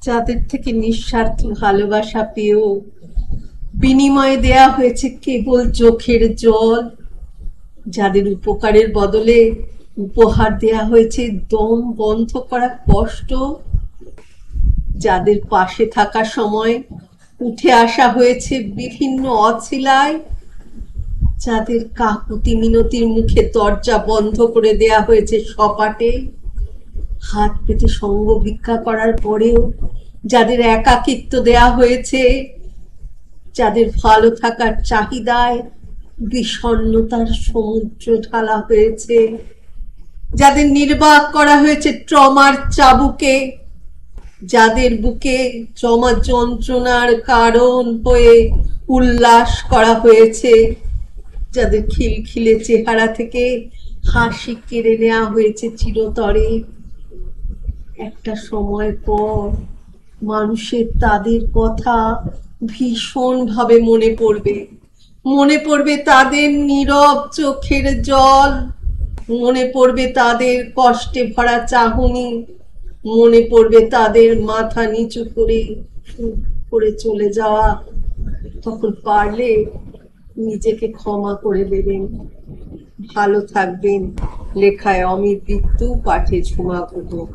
যাদের থেকে নিঃস্বার্থ ভালোবাসা পেয়েও বিনিময়ে দেয়া হয়েছে কেবল চোখের জল, যাদের উপকারের বদলে উপহার দেয়া হয়েছে দম বন্ধ করা কষ্ট, যাদের পাশে থাকার সময় উঠে আসা হয়েছে বিভিন্ন অছিলায়, যাদের কাকুতি মিনতির মুখে দরজা বন্ধ করে দেয়া হয়েছে সপাটে, হাত পেতে সঙ্গ ভিক্ষা করার পরেও যাদের একাকিত্ব দেয়া হয়েছে, যাদের ভালো থাকার চাহিদায় বিষণ্ণতার সমুদ্র ঢালা হয়েছে, যাদের নির্বাক করা হয়েছে ট্রমার চাবুকে, যাদের বুকে জমা যন্ত্রণার কারণ হয়ে উল্লাস করা হয়েছে, যাদের খিলখিলে চেহারা থেকে হাসি কেড়ে নেওয়া হয়েছে চিরতরে, একটা সময় পর মানুষের তাদের কথা ভীষণভাবে মনে পড়বে। মনে পড়বে তাদের নীরব চোখের জল, মনে পড়বে তাদের কষ্টে ভরা চাহনি, মনে পড়বে তাদের মাথা নিচু করে করে চলে যাওয়া। তখন পারলে নিজেকে ক্ষমা করে দেবেন। ভালো থাকবেন। লেখায় অমিত বিদ্যু, পাঠে ঝুমা গুহ।